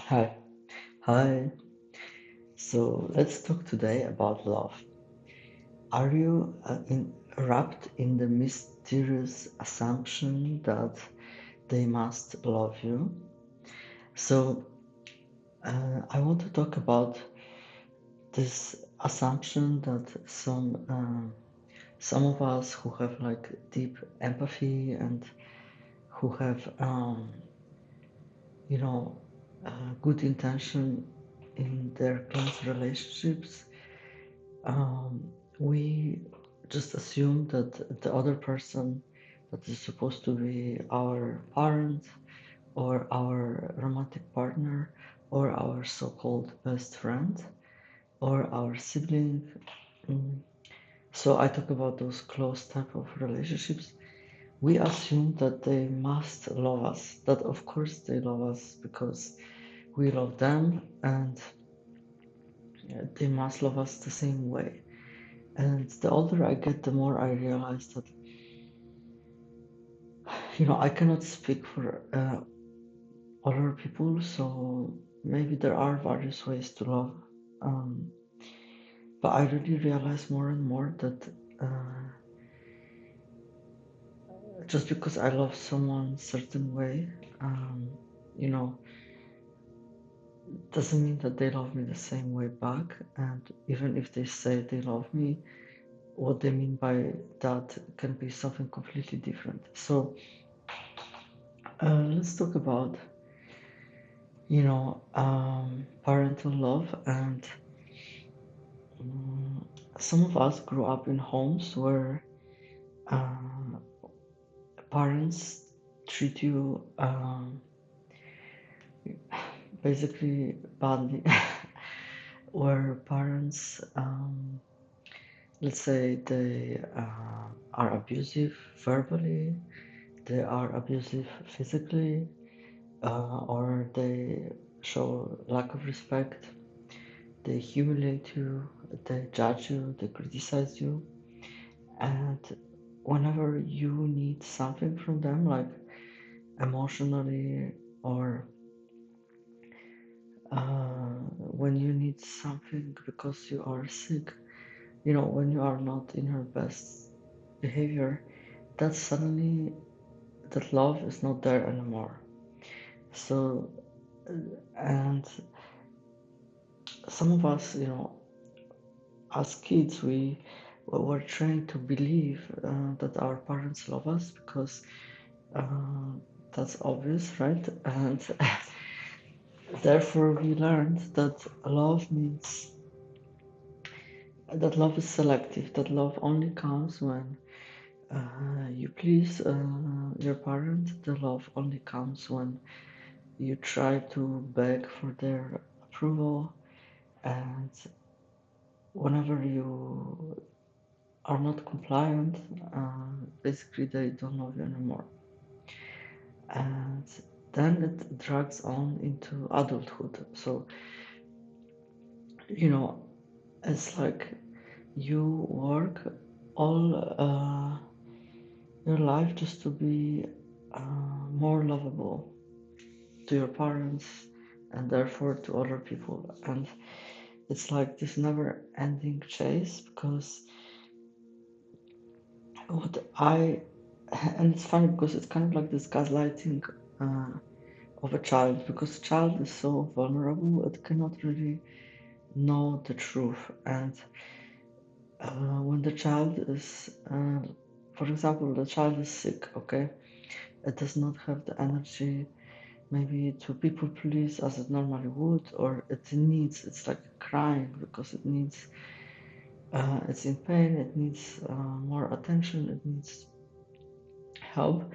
Hi. Hi. So let's talk today about love. Are you wrapped in the mysterious assumption that they must love you? So I want to talk about this assumption that some of us who have like deep empathy and who have you know good intention in their close relationships. We just assume that the other person that is supposed to be our parent or our romantic partner or our so-called best friend or our sibling. Mm. So I talk about those close type of relationships. We assume that they must love us, that of course they love us because we love them and they must love us the same way. And the older I get, the more I realize that, I cannot speak for other people, so maybe there are various ways to love. Um, but I really realize more and more that just because I love someone certain way, um, you know, doesn't mean that they love me the same way back. And even if they say they love me, what they mean by that can be something completely different. So let's talk about parental love. And um, some of us grew up in homes where uh, parents treat you basically badly, where parents, let's say, they are abusive verbally, they are abusive physically, or they show lack of respect. They humiliate you, they judge you, they criticize you, and whenever you need something from them, like emotionally, or when you need something because you are sick, when you are not in your best behavior, that suddenly that love is not there anymore. So, and some of us, as kids, we were trained to believe that our parents love us because uh, that's obvious, right? And therefore, we learned that love is selective, that love only comes when you please your parent, the love only comes when you try to beg for their approval, and whenever you are not compliant, basically they don't love you anymore. And then it drags on into adulthood. So, you know, it's like you work all your life just to be more lovable to your parents and therefore to other people. And it's like this never ending chase because what I, and it's funny because it's kind of like this gaslighting of a child, because a child is so vulnerable, it cannot really know the truth. And when the child is, for example, the child is sick, okay, it does not have the energy maybe to people please as it normally would, or it's like crying because it's in pain, it needs more attention, it needs help.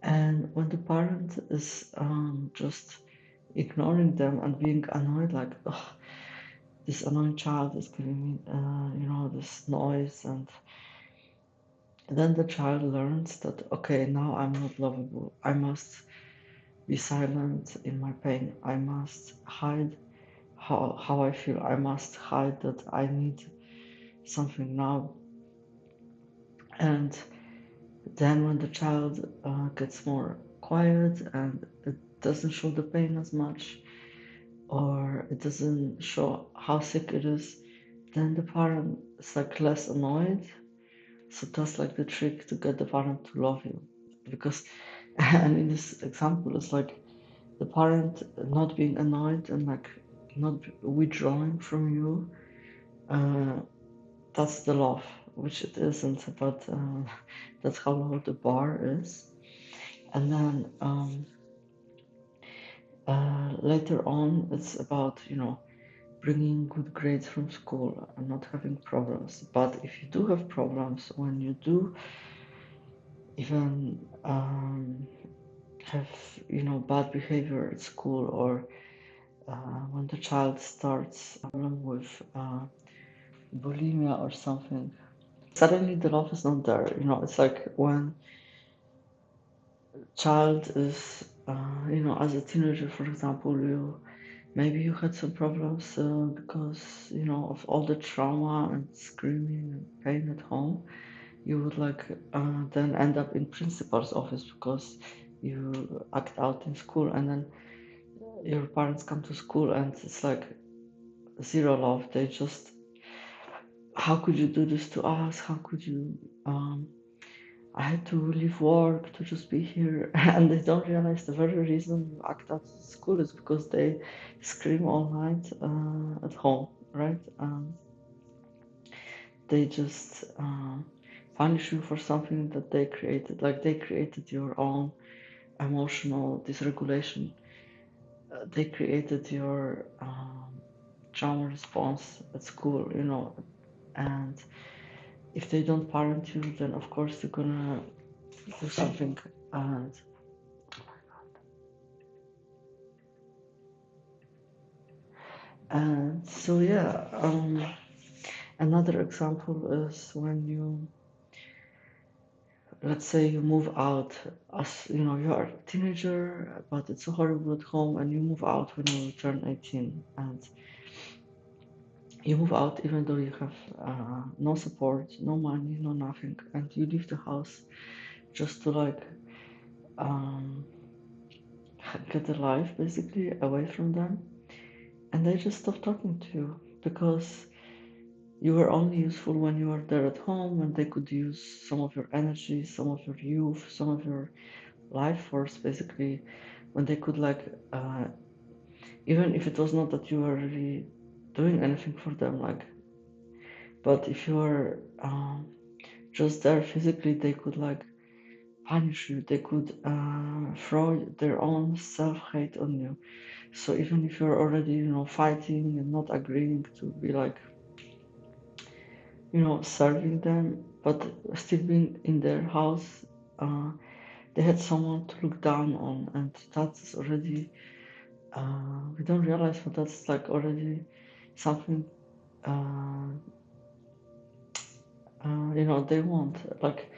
And when the parent is just ignoring them and being annoyed, like, oh, this annoying child is giving me, this noise, and then the child learns that, okay, now I'm not lovable. I must be silent in my pain. I must hide how I feel. I must hide that I need something now. And then when the child gets more quiet and it doesn't show the pain as much, or it doesn't show how sick it is, then the parent is like less annoyed. So that's like the trick to get the parent to love you. Because, and in this example, it's like the parent not being annoyed and like not withdrawing from you. That's the love, which it isn't, but that's how low the bar is. And then later on, it's about, bringing good grades from school and not having problems. But if you do have problems, when you do even have, bad behavior at school, or when the child starts a problem with bulimia or something, suddenly the love is not there. It's like when child is, as a teenager, for example, maybe you had some problems because, of all the trauma and screaming and pain at home. You would like then end up in principal's office because you act out in school, and then your parents come to school and it's like zero love. They just, how could you do this to us? How could you? I had to leave work to just be here, and they don't realize the very reason you act out at school is because they scream all night at home, right? They just punish you for something that they created. Like they created your own emotional dysregulation. They created your trauma response at school, and if they don't parent you, then of course they're gonna do something. And so yeah, another example is when you, let's say you move out, as you are a teenager, but it's so horrible at home, and you move out when you turn 18, and you move out even though you have no support, no money, no nothing, and you leave the house just to like um, get a life basically away from them, and they just stop talking to you because you were only useful when you were there at home, and they could use some of your energy, some of your youth, some of your life force basically, when they could like even if it was not that you were really doing anything for them, like, but if you were just there physically, they could like punish you, they could throw their own self-hate on you. So even if you're already fighting and not agreeing to be like serving them, but still being in their house, uh, they had someone to look down on, and that's already we don't realize, but that's like already something uh, they want. Like,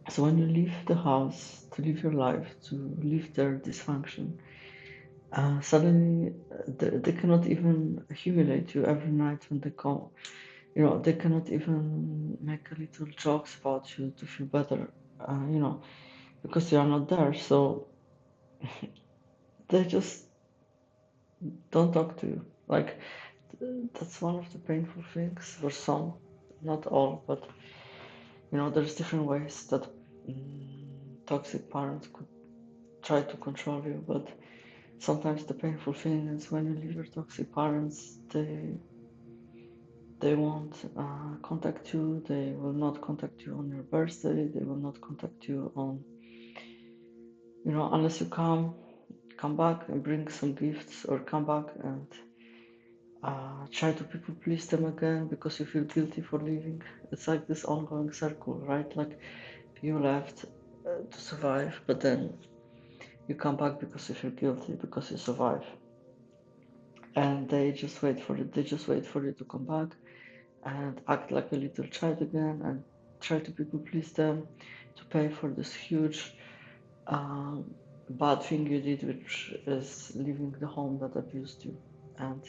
so when you leave the house to live your life, to leave their dysfunction, suddenly they cannot even humiliate you every night when they come. They cannot even make a little jokes about you to feel better, because you are not there. So they just don't talk to you. Like, that's one of the painful things for some, not all, but there's different ways that toxic parents could try to control you. But sometimes the painful thing is when you leave your toxic parents, they won't contact you. They will not contact you on your birthday. They will not contact you on, unless you come back and bring some gifts, or come back and try to people please them again because you feel guilty for leaving. It's like this ongoing circle, right? Like, you left to survive, but then you come back because you feel guilty because you survive, and they just wait for it. They just wait for you to come back and act like a little child again and try to people please them to pay for this huge bad thing you did, which is leaving the home that abused you. And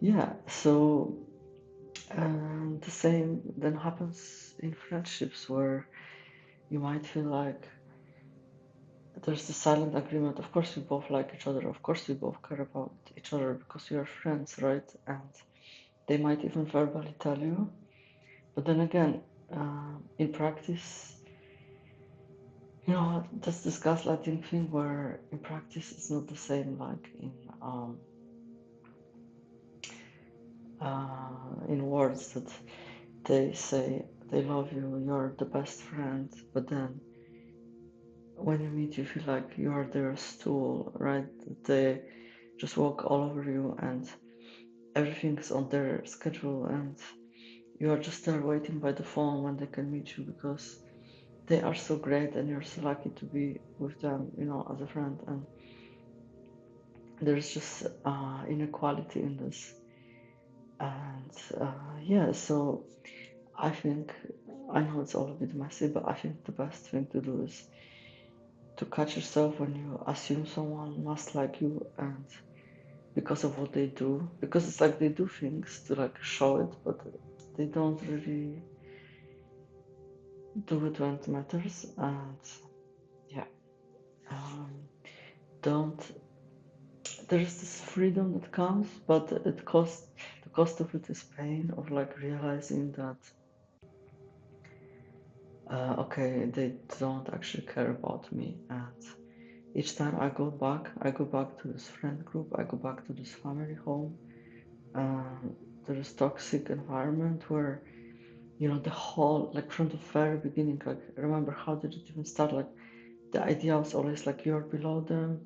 yeah, so the same then happens in friendships, where you might feel like there's the silent agreement. Of course, we both like each other. Of course, we both care about each other because we are friends, right? And they might even verbally tell you. But then again, in practice, that's this gaslighting thing where in practice it's not the same like in words that they say they love you, you're the best friend, but then when you meet, you feel like you're their stool, right? They just walk all over you and everything's on their schedule, and you are just there waiting by the phone when they can meet you because they are so great and you're so lucky to be with them, as a friend. And there's just inequality in this. And yeah, so I think, I know it's all a bit messy, but I think the best thing to do is to catch yourself when you assume someone must like you, and because of what they do, because it's like they do things to like show it, but they don't really do it when it matters. And yeah, um, don't. There's this freedom that comes, but the cost of it is pain of like realizing that okay, they don't actually care about me. And each time I go back to this friend group, I go back to this family home. There is toxic environment where the whole, like from the very beginning, like remember how did it even start? Like the idea was always like you're below them,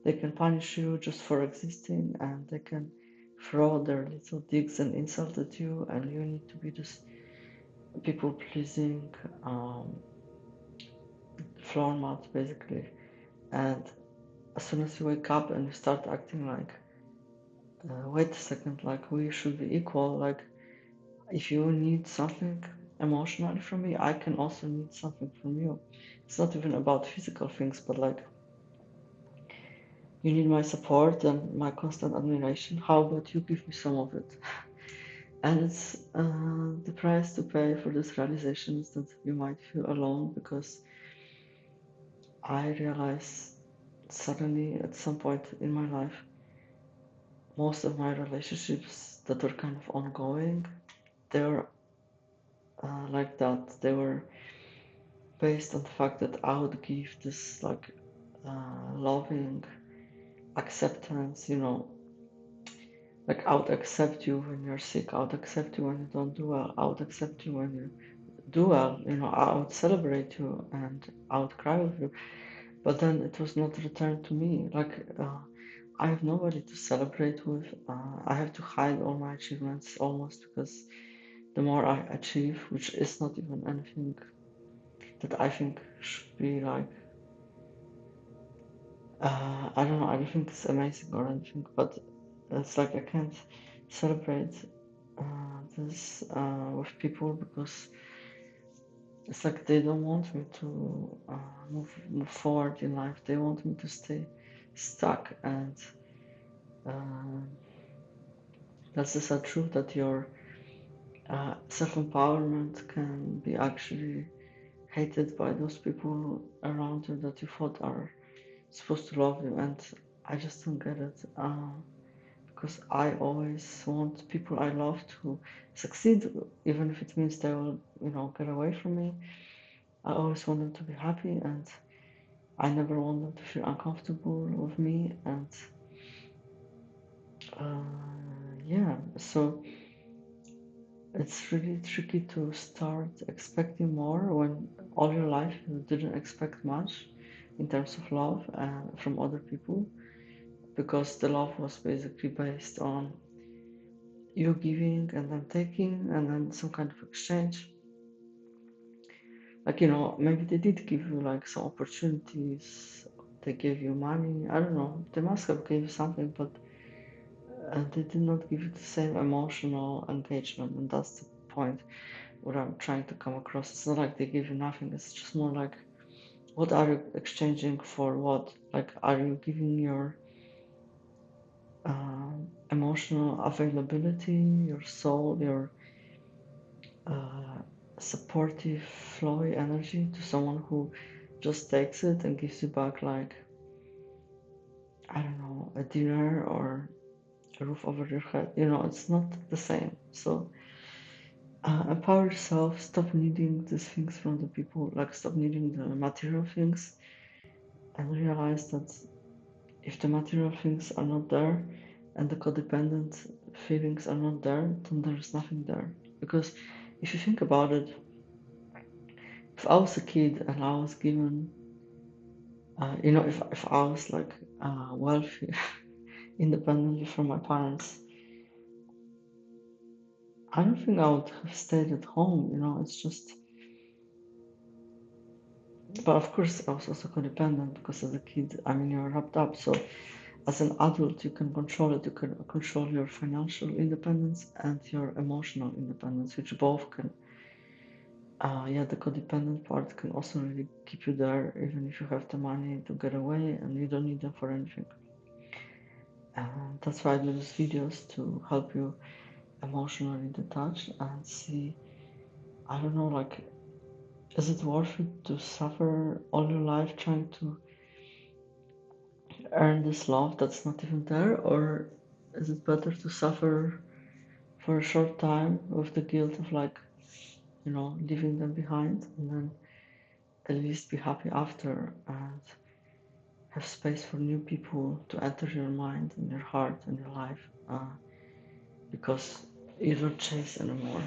they can punish you just for existing, and they can throw their little digs and insult at you, and you need to be this people pleasing floor mat basically. And as soon as you wake up and you start acting like, wait a second, like we should be equal, like if you need something emotionally from me, I can also need something from you. It's not even about physical things, but like you need my support and my constant admiration. How about you give me some of it? And it's the price to pay for this realization is that you might feel alone, because I realized suddenly at some point in my life, most of my relationships that were kind of ongoing, they were like that. They were based on the fact that I would give this like loving acceptance, like I would accept you when you're sick, I would accept you when you don't do well, I would accept you when you do well, I would celebrate you and I would cry with you. But then it was not returned to me. Like I have nobody to celebrate with. I have to hide all my achievements almost, because the more I achieve, which is not even anything that I think should be like, I don't know, I don't think it's amazing or anything, but it's like I can't celebrate this with people, because it's like they don't want me to move forward in life. They want me to stay stuck, and uh, that's the sad truth that your self-empowerment can be actually hated by those people around you that you thought are supposed to love you. And I just don't get it, because I always want people I love to succeed, even if it means they will, get away from me. I always want them to be happy, and I never want them to feel uncomfortable with me. And yeah, so it's really tricky to start expecting more when all your life you didn't expect much in terms of love from other people, because the love was basically based on you giving and then taking and then some kind of exchange. Like, maybe they did give you like some opportunities, they gave you money, I don't know, they must have gave you something, but they did not give you the same emotional engagement. And that's the point what I'm trying to come across. It's not like they give you nothing, it's just more like, what are you exchanging for what? Like, are you giving your emotional availability, your soul, your uh, supportive, flowy energy to someone who just takes it and gives you back, like, I don't know, a dinner or a roof over your head. It's not the same. So empower yourself, stop needing these things from the people, like stop needing the material things, and realize that if the material things are not there and the codependent feelings are not there, then there's nothing there. Because if you think about it, if I was a kid and I was given, if I was like wealthy independently from my parents, I don't think I would have stayed at home. It's just, but of course I was also codependent because as a kid, I mean, you're wrapped up. So as an adult, you can control it. You can control your financial independence and your emotional independence, which both can, the codependent part can also really keep you there, even if you have the money to get away and you don't need them for anything. And that's why I do these videos to help you emotionally detach and see, I don't know, like, is it worth it to suffer all your life trying to earn this love that's not even there? Or is it better to suffer for a short time with the guilt of, like, leaving them behind, and then at least be happy after and have space for new people to enter your mind and your heart and your life, because you don't chase anymore.